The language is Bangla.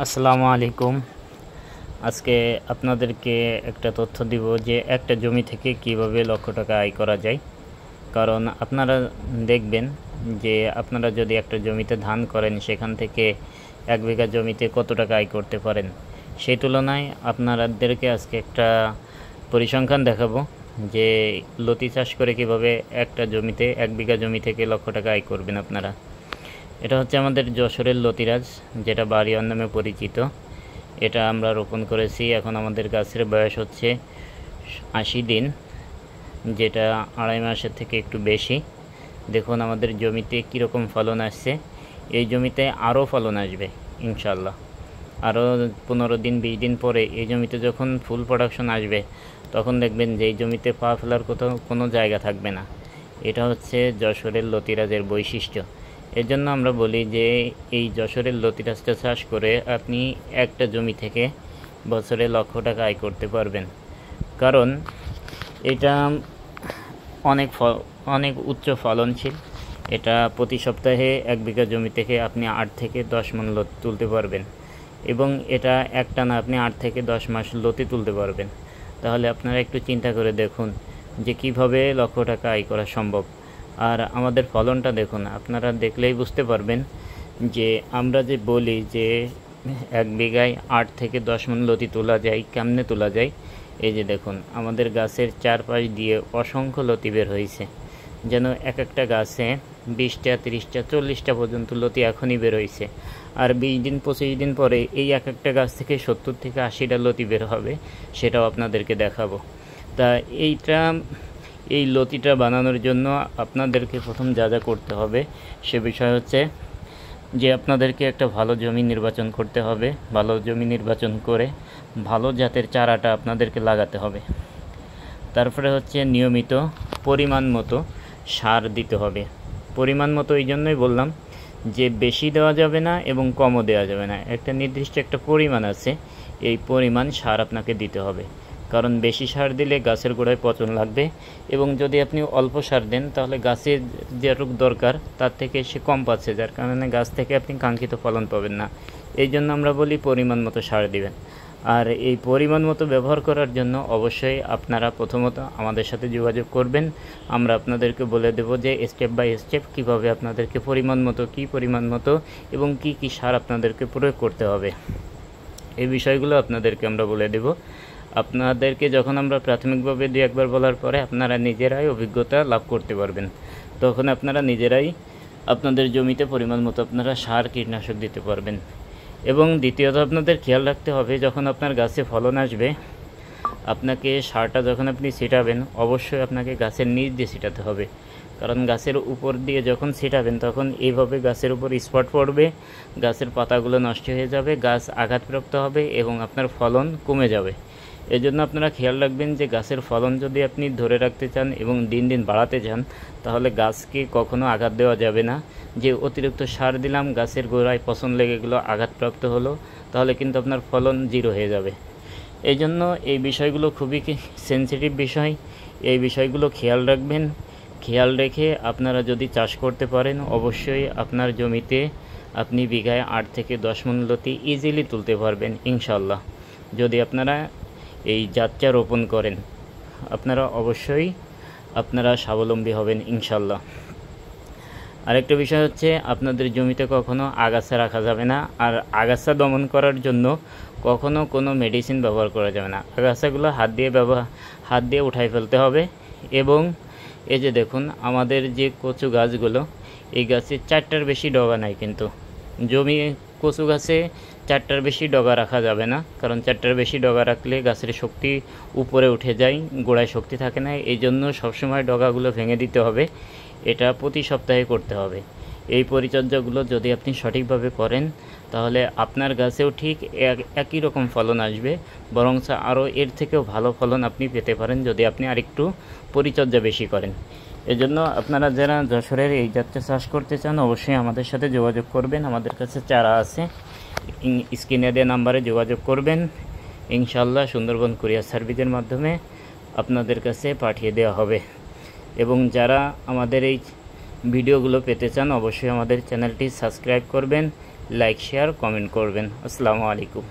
আসসালামু আলাইকুম। আজকে আপনাদেরকে একটা তথ্য দিব যে একটা জমি থেকে কিভাবে লক্ষ টাকা আয় করা যায়। কারণ আপনারা দেখবেন যে আপনারা যদি একটা জমিতে ধান করেন সেখান থেকে 1 বিঘা জমিতে কত টাকা আয় করতে পারেন, সেই তুলনায় আপনাদেরকে আজকে একটা পরিসংখ্যান দেখাবো যে লতি চাষ করে কিভাবে একটা জমিতে 1 বিঘা জমি থেকে লক্ষ টাকা আয় করবেন আপনারা। এটা হচ্ছে আমাদের যশোরের লতিরাজ, যেটা বাড়িয়ার নামে পরিচিত। এটা আমরা রোপণ করেছি, এখন আমাদের গাছের বয়স হচ্ছে 80 দিন, যেটা 2.5 মাসের থেকে একটু বেশি। দেখুন আমাদের জমিতে কীরকম ফলন আসছে। এই জমিতে আরও ফলন আসবে ইনশাল্লাহ। আরও 15 দিন 20 দিন পরে এই জমিতে যখন ফুল প্রোডাকশন আসবে তখন দেখবেন যে এই জমিতে পা ফেলার কোথাও কোনো জায়গা থাকবে না। এটা হচ্ছে যশোরের লতিরাজের বৈশিষ্ট্য। এর জন্য আমরা বলি যে এই যশোরের লতিরাজটা চাষ করে আপনি একটা জমি থেকে বছরে লক্ষ টাকা আয় করতে পারবেন। কারণ এটা অনেক উচ্চ ফলনশীল। এটা প্রতি সপ্তাহে 1 বিঘা জমি থেকে আপনি 8 থেকে 10 মণ লতি তুলতে পারবেন, এবং এটা একটানা আপনি 8 থেকে 10 মাস লতি তুলতে পারবেন। তাহলে আপনারা একটু চিন্তা করে দেখুন যে কিভাবে লক্ষ টাকা আয় করা সম্ভব। আর আমাদের ফলনটা দেখুন, আপনারা দেখলেই বুঝতে পারবেন যে আমরা যে বলি যে 1 বিঘায় 8 থেকে 10 মণ লতি তোলা যায়, কেমনে তোলা যায়। এই যে দেখুন আমাদের গাছের চারপাশ দিয়ে অসংখ্য লতি বের হয়েছে, যেন এক একটা গাছে 20টা 30টা 40টা পর্যন্ত লতি এখনই বের হয়েছে। আর 20 দিন 25 দিন পরে এই এক একটা গাছ থেকে 70 থেকে 80টা লতি বের হবে, সেটাও আপনাদেরকে দেখাবো। তা এই লতিটা বানানোর জন্য আপনাদেরকে প্রথম যা যা করতে হবে সে বিষয় হচ্ছে যে আপনাদেরকে একটা ভালো জমি নির্বাচন করতে হবে। ভালো জমি নির্বাচন করে ভালো জাতের চারাটা আপনাদেরকে লাগাতে হবে। তারপরে হচ্ছে নিয়মিত পরিমাণ মতো সার দিতে হবে। পরিমাণ মতো এই জন্যই বললাম যে বেশি দেওয়া যাবে না এবং কমও দেওয়া যাবে না, একটা নির্দিষ্ট একটা পরিমাণ আছে, এই পরিমাণ সার আপনাকে দিতে হবে। কারণ বেশি সার দিলে গাছের গোড়ায় পচন লাগবে, এবং যদি আপনি অল্প সার দেন তাহলে গাছের যেটুকু দরকার তার থেকে সে কম পাচ্ছে, যার কারণে গাছ থেকে আপনি কাঙ্ক্ষিত ফলন পাবেন না। এই জন্য আমরা বলি পরিমাণ মতো সার দিবেন। আর এই পরিমাণ মতো ব্যবহার করার জন্য অবশ্যই আপনারা প্রথমত আমাদের সাথে যোগাযোগ করবেন। আমরা আপনাদেরকে বলে দেব যে স্টেপ বাই স্টেপ কীভাবে আপনাদেরকে পরিমাণ মতো এবং কি সার আপনাদেরকে প্রয়োগ করতে হবে, এই বিষয়গুলো আপনাদেরকে আমরা বলে দেব। আপনাদেরকে যখন আমরা প্রাথমিকভাবে 2-1 বার বলার পরে আপনারা নিজেরাই অভিজ্ঞতা লাভ করতে পারবেন, তখন আপনারা নিজেরাই আপনাদের জমিতে পরিমাণ মতো আপনারা সার কীটনাশক দিতে পারবেন। এবং দ্বিতীয়ত আপনাদের খেয়াল রাখতে হবে, যখন আপনার গাছে ফলন আসবে আপনাকে সারটা যখন আপনি ছিটাবেন অবশ্যই আপনাকে গাছের নিচ দিয়ে ছিটাতে হবে। কারণ গাছের উপর দিয়ে যখন ছিটাবেন তখন এইভাবে গাছের উপর স্পট পড়বে, গাছের পাতাগুলো নষ্ট হয়ে যাবে, গাছ আঘাতপ্রাপ্ত হবে এবং আপনার ফলন কমে যাবে। এজন্য আপনারা খেয়াল রাখবেন যে গাছের ফলন যদি আপনি ধরে রাখতে চান এবং দিন দিন বাড়াতে চান তাহলে গাছকে কখনো আঘাত দেওয়া যাবে না। যে অতিরিক্ত সার দিলাম, গাছের গোড়ায় পচন লেগে গেলো, আঘাতপ্রাপ্ত হলো, তাহলে কিন্তু আপনার ফলন 0 হয়ে যাবে। এই জন্য এই বিষয়গুলো খুবই সেন্সিটিভ বিষয়, এই বিষয়গুলো খেয়াল রাখবেন। খেয়াল রেখে আপনারা যদি চাষ করতে পারেন অবশ্যই আপনার জমিতে আপনি বিঘায় 8 থেকে 10 মণ লতি ইজিলি তুলতে পারবেন ইনশাল্লাহ। যদি আপনারা এই জাতটা রোপণ করেন আপনারা অবশ্যই স্বাবলম্বী হবেন ইনশাল্লাহ। আরেকটা বিষয় হচ্ছে আপনাদের জমিতে কখনো আগাছা রাখা যাবে না, আর আগাছা দমন করার জন্য কখনো কোনো মেডিসিন ব্যবহার করা যাবে না। আগাছাগুলো হাত দিয়ে উঠাই ফেলতে হবে। এবং এই যে দেখুন আমাদের যে কচু গাছগুলো, এই গাছে 4টার বেশি ডগা নাই, কিন্তু কচু গাছে 4টার বেশি ডগা রাখা যাবে না। কারণ 4টার বেশি ডগা রাখলে গাছের শক্তি উপরে উঠে যায়, গোড়ায় শক্তি থাকে না। এই জন্য সবসময় ডগাগুলো ভেঙে দিতে হবে, এটা প্রতি সপ্তাহে করতে হবে। এই পরিচর্যাগুলো যদি আপনি সঠিকভাবে করেন তাহলে আপনার গাছেও ঠিক একই রকম ফলন আসবে, বরং আরও এর থেকেও ভালো ফলন আপনি পেতে পারেন যদি আপনি আরেকটু পরিচর্যা বেশি করেন। এজন্য আপনারা যারা যশোরের এই জাতটা চাষ করতে চান অবশ্যই আমাদের সাথে যোগাযোগ করবেন। আমাদের কাছে চারা আছে, স্ক্রিনে দেওয়া নাম্বারে যোগাযোগ করবেন। ইনশাল্লাহ সুন্দরবন কুরিয়ার সার্ভিসের মাধ্যমে আপনাদের কাছে পাঠিয়ে দেওয়া হবে। এবং যারা আমাদের এই ভিডিওগুলো পেতে চান অবশ্যই আমাদের চ্যানেলটি সাবস্ক্রাইব করবেন, লাইক শেয়ার কমেন্ট করবেন। আসসালামু আলাইকুম।